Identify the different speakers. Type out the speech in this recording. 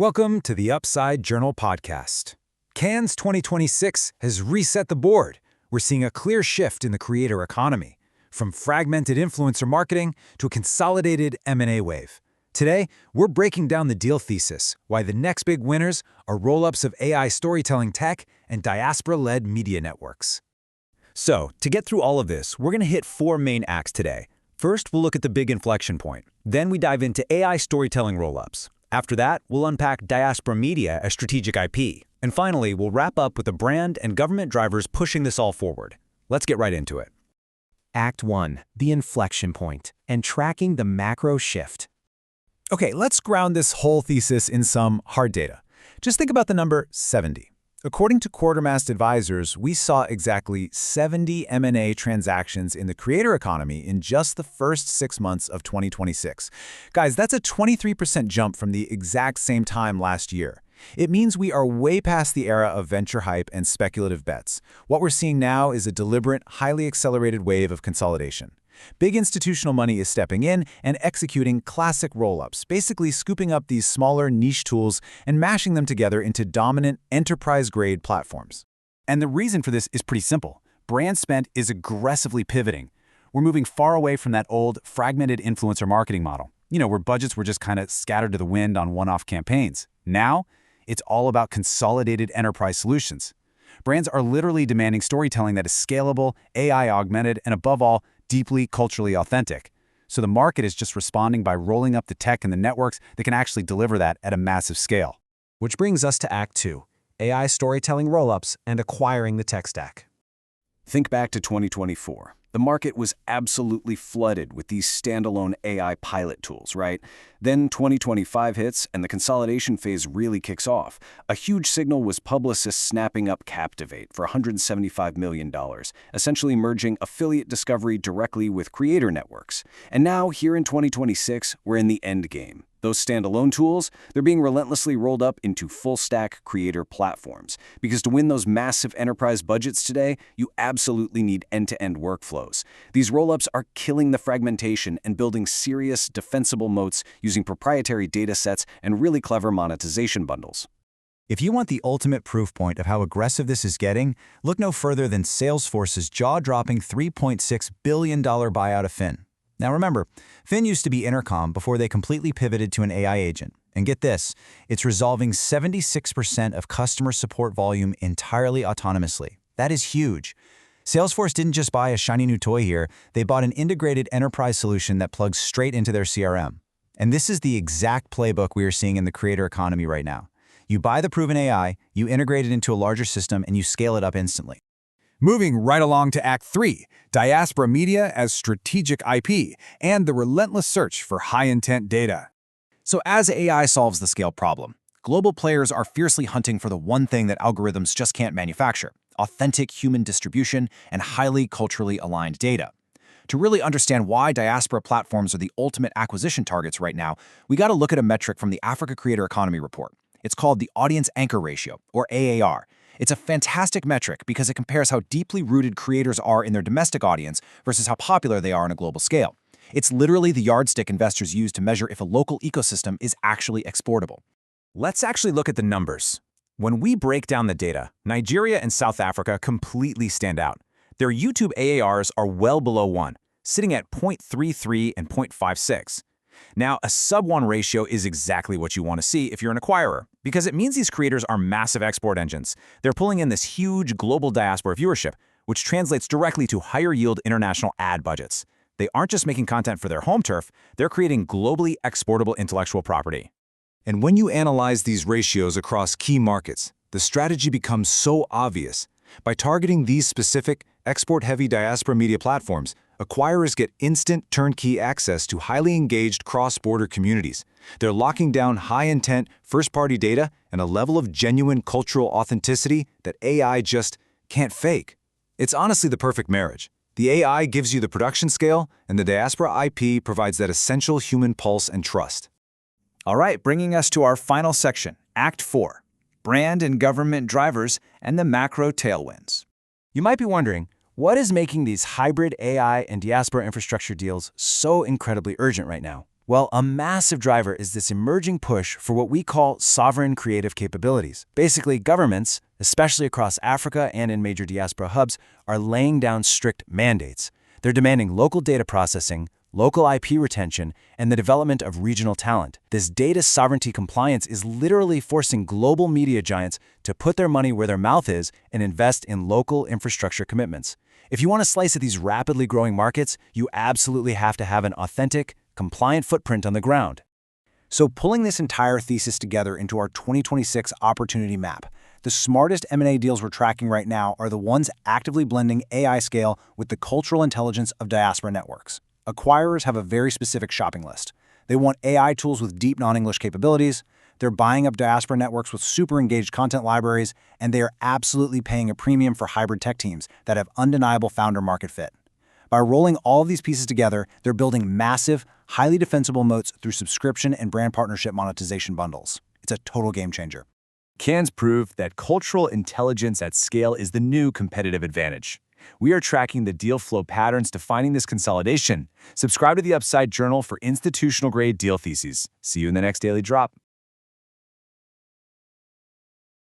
Speaker 1: Welcome to the Upside Journal podcast. Cannes 2026 has reset the board. We're seeing a clear shift in the creator economy, from fragmented influencer marketing to a consolidated M&A wave. Today, we're breaking down the deal thesis, why the next big winners are roll-ups of AI storytelling tech and diaspora-led media networks. So, to get through all of this, we're going to hit four main acts today. First, we'll look at the big inflection point. Then we dive into AI storytelling roll-ups. After that, we'll unpack diaspora media as strategic IP. And finally, we'll wrap up with the brand and government drivers pushing this all forward. Let's get right into it.
Speaker 2: Act 1, the inflection point, and tracking the macro shift.
Speaker 1: Okay, let's ground this whole thesis in some hard data. Just think about the number 70. According to Quartermast Advisors, we saw exactly 70 M&A transactions in the creator economy in just the first 6 months of 2026. Guys, that's a 23% jump from the exact same time last year. It means we are way past the era of venture hype and speculative bets. What we're seeing now is a deliberate, highly accelerated wave of consolidation. Big institutional money is stepping in and executing classic roll-ups, basically scooping up these smaller niche tools and mashing them together into dominant enterprise-grade platforms. And the reason for this is pretty simple. Brand spend is aggressively pivoting. We're moving far away from that old, fragmented influencer marketing model, where budgets were just kind of scattered to the wind on one-off campaigns. Now, it's all about consolidated enterprise solutions. Brands are literally demanding storytelling that is scalable, AI-augmented, and above all, deeply culturally authentic. So the market is just responding by rolling up the tech and the networks that can actually deliver that at a massive scale.
Speaker 2: Which brings us to Act 2, AI storytelling roll-ups and acquiring the tech stack.
Speaker 3: Think back to 2024. The market was absolutely flooded with these standalone AI pilot tools, right? Then 2025 hits and the consolidation phase really kicks off. A huge signal was Publicis snapping up Captivate for $175 million, essentially merging affiliate discovery directly with creator networks. And now, here in 2026, we're in the end game. Those standalone tools, they're being relentlessly rolled up into full-stack creator platforms. Because to win those massive enterprise budgets today, you absolutely need end-to-end workflows. These roll-ups are killing the fragmentation and building serious, defensible moats using proprietary data sets and really clever monetization bundles.
Speaker 1: If you want the ultimate proof point of how aggressive this is getting, look no further than Salesforce's jaw-dropping $3.6 billion buyout of Fin. Now remember, Fin used to be Intercom before they completely pivoted to an AI agent. And get this, it's resolving 76% of customer support volume entirely autonomously. That is huge. Salesforce didn't just buy a shiny new toy here, they bought an integrated enterprise solution that plugs straight into their CRM. And this is the exact playbook we are seeing in the creator economy right now. You buy the proven AI, you integrate it into a larger system, and you scale it up instantly. Moving right along to Act 3, diaspora media as strategic IP, and the relentless search for high-intent data. So as AI solves the scale problem, global players are fiercely hunting for the one thing that algorithms just can't manufacture: authentic human distribution and highly culturally aligned data. To really understand why diaspora platforms are the ultimate acquisition targets right now, we got to look at a metric from the Africa Creator Economy Report. It's called the Audience Anchor Ratio, or AAR. It's a fantastic metric because it compares how deeply rooted creators are in their domestic audience versus how popular they are on a global scale. It's literally the yardstick investors use to measure if a local ecosystem is actually exportable. Let's actually look at the numbers. When we break down the data, Nigeria and South Africa completely stand out. Their YouTube AARs are well below 1, sitting at 0.33 and 0.56. Now, a sub-1 ratio is exactly what you want to see if you're an acquirer, because it means these creators are massive export engines. They're pulling in this huge global diaspora viewership, which translates directly to higher-yield international ad budgets. They aren't just making content for their home turf, they're creating globally exportable intellectual property. And when you analyze these ratios across key markets, the strategy becomes so obvious. By targeting these specific, export-heavy diaspora media platforms, acquirers get instant turnkey access to highly engaged cross-border communities. They're locking down high-intent, first-party data and a level of genuine cultural authenticity that AI just can't fake. It's honestly the perfect marriage. The AI gives you the production scale, and the diaspora IP provides that essential human pulse and trust. All right, bringing us to our final section, Act 4, Brand and Government Drivers and the Macro Tailwinds. You might be wondering, what is making these hybrid AI and diaspora infrastructure deals so incredibly urgent right now?
Speaker 3: Well, a massive driver is this emerging push for what we call sovereign creative capabilities. Basically, governments, especially across Africa and in major diaspora hubs, are laying down strict mandates. They're demanding local data processing, local IP retention, and the development of regional talent. This data sovereignty compliance is literally forcing global media giants to put their money where their mouth is and invest in local infrastructure commitments. If you want a slice of these rapidly growing markets, you absolutely have to have an authentic, compliant footprint on the ground.
Speaker 1: So pulling this entire thesis together into our 2026 opportunity map, the smartest M&A deals we're tracking right now are the ones actively blending AI scale with the cultural intelligence of diaspora networks. Acquirers have a very specific shopping list. They want AI tools with deep non-English capabilities, they're buying up diaspora networks with super engaged content libraries, and they are absolutely paying a premium for hybrid tech teams that have undeniable founder market fit. By rolling all of these pieces together, they're building massive, highly defensible moats through subscription and brand partnership monetization bundles. It's a total game changer.
Speaker 3: Cans prove that cultural intelligence at scale is the new competitive advantage. We are tracking the deal flow patterns defining this consolidation. Subscribe to the Upside Journal for institutional-grade deal theses. See you in the next Daily Drop.